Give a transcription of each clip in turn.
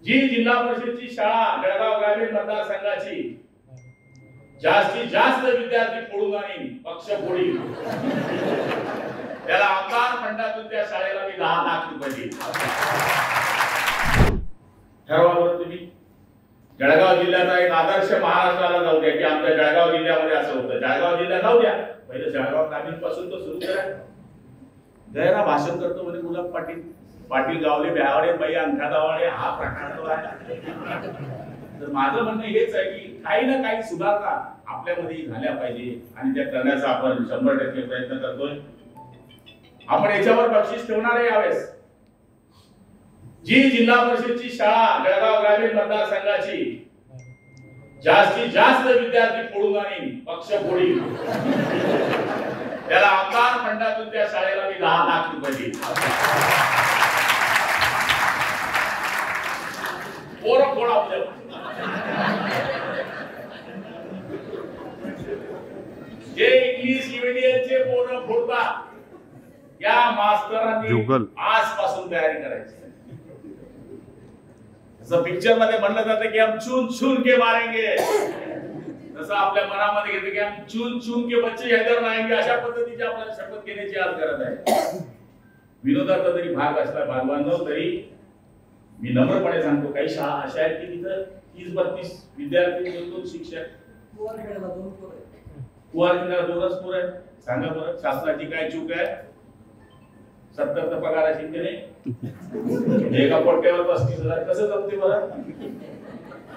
जी जिल्हा परिषदची शाळा जळगाव ग्रामीण मतदारसंघाची जास्तीत जास्त विद्यार्थी फोडून आणीन पक्ष फोडी त्याला आमदार फंडातून त्या शाळेला मी 10 लाख रुपये देईन. ठरवा बरं तुम्ही. जळगाव जिल्ह्याचा एक आदर्श महाराष्ट्राला जाऊ द्या की आमच्या जळगाव जिल्ह्यामध्ये असं होतं. जळगाव जिल्ह्यात जाऊ द्या, पहिलं जळगाव ग्रामीण पासून तर सुरू करा. गैरा भाषण करतो म्हणजे गुलाब पाटील गावले ब्यावडे बाई अंगठा दावाडे हा प्रकार तो आहे. तर माझं म्हणणं हेच आहे की काही ना काही सुधारणा आपल्यामध्ये झाल्या पाहिजे आणि त्या करण्याचा आपण 100% प्रयत्न करतोय. आपण याच्यावर बक्षीस ठेवणार आहे यावेळेस. जी जिल्हा परिषदची शाळा जळगाव ग्रामीण मतदारसंघाची जास्तीत जास्त विद्यार्थी फोडून आणीन पक्ष फोडी त्याला आमदार फंडातून त्या शाळेला मी 10 लाख रुपये देईन. पोरं फोडा आपल्या. जे इंग्लिश मीडियमचे पोरं फोडतात या मास्तरांनी आजपासून तयारी करायची. जसं पिक्चर मध्ये म्हणलं जातं की हम चुन चुन के मारेंगे, तसं आपल्या मनामध्ये घेतो की हम चुन चुन के बच्चे हैदर लाएंगे. अशा पद्धतीची आपल्याला शपथ घेण्याची आज गरज आहे. विनोदाचा जरी भाग असला बांधवांनो तरी मी नम्रपणे सांगतो काही शाळा अशा आहेत की तिथं 30-32 विद्यार्थी 2 शिक्षक. कुवारकिनाला 2च पोरं आहेत. सांगा बरं शासनाची काय चूक आहे? 70 पगार असेल की नाही? एका पोट्यावर 35,000 कसं जमते बरं?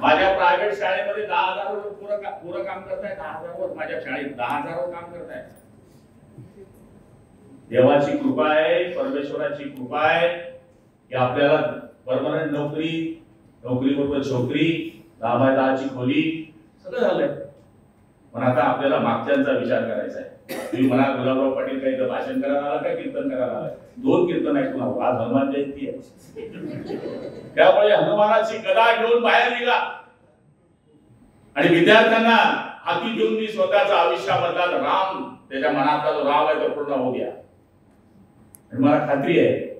माझ्या प्रायव्हेट शाळेमध्ये 10,000 पुरं काम करतायत. 10,000 वर माझ्या शाळेत 10,000 वर काम करतायत. देवाची कृपा आहे, परमेश्वराची कृपा आहे की आपल्याला परमनंट नोकरी बरोबर छोकरी 10x10ची खोली सगळं झालंय. पण आता आपल्याला मागच्यांचा विचार करायचा आहे. तुम्ही म्हणा गुलाबराव पाटील काही तर भाषण करायला आला का कीर्तन करायला आला? 2 कीर्तन आहे तुम्हाला. आज हनुमान जयंती आहे, त्यामुळे हनुमानाची गदा घेऊन बाहेर निघा आणि विद्यार्थ्यांना हाती घेऊन मी स्वतःचा आयुष्यामधला राम, त्याच्या मनातला जो राम आहे तो पूर्ण होऊ द्या. आणि मला खात्री आहे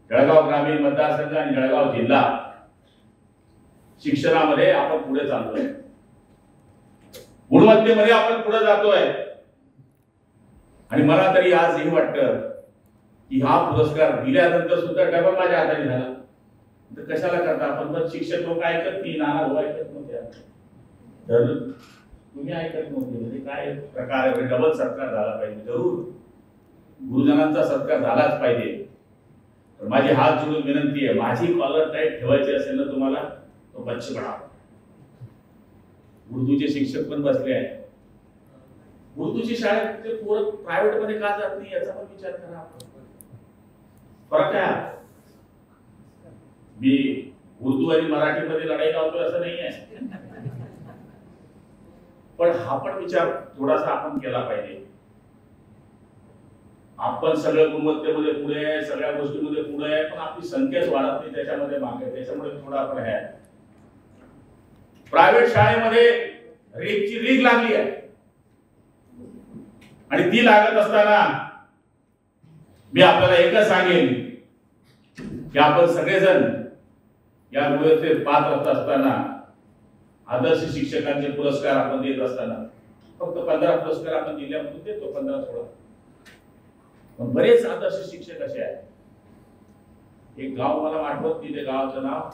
जळगाव ग्रामीण मतदारसंघ आणि जळगाव जिल्हा शिक्षणामध्ये आपण पुढे चाललोय, गुणवत्तेमध्ये आपण पुढे जातोय. आणि मला तरी आज हे वाटतं की हा पुरस्कार दिल्यानंतर सुद्धा डबल माझ्या हाताने झाला तर कशाला करता आपण? तर शिक्षक लोक ऐकत नाही, नाना भाऊ ऐकत नव्हते, तर तुम्ही ऐकत नव्हते. म्हणजे काय प्रकार आहे? डबल सत्कार झाला पाहिजे. जरूर गुरुजनांचा सत्कार झालाच पाहिजे. तर माझी हात जोडून विनंती आहे, माझी कॉलर टाईट ठेवायची असेल ना तुम्हाला तो बच्चे पडा. उर्दूचे शिक्षक पण बसले आहेत. उर्दूची शाळेत पोरं प्रायव्हेट मध्ये का जात नाही याचा पण विचार करा. फरक आहे. मी उर्दू आणि मराठीमध्ये लढाई लावतोय असं नाही आहे, पण हा पण विचार थोडासा आपण केला पाहिजे. आपण सगळ्या गुणवत्तेमध्ये पुढे आहे, सगळ्या गोष्टीमध्ये पुढे आहे, पण आपली संख्याच वाढत नाही, त्याच्यामध्ये मागे. त्याच्यामुळे थोडा आपण आहे. प्रायव्हेट शाळेमध्ये रेपची रीग लागली आहे आणि ती लागत असताना मी आपल्याला एकच सांगेन की आपण सगळेजण या गुणवत्तेत पात्र असताना आदर्श शिक्षकांचे पुरस्कार आपण देत असताना फक्त 15 पुरस्कार आपण जिल्ह्यामधून देतो, 15-16. पण बरेच आदर्श शिक्षक असे आहेत. एक गाव मला आठवत नाही, त्या गावाचं नाव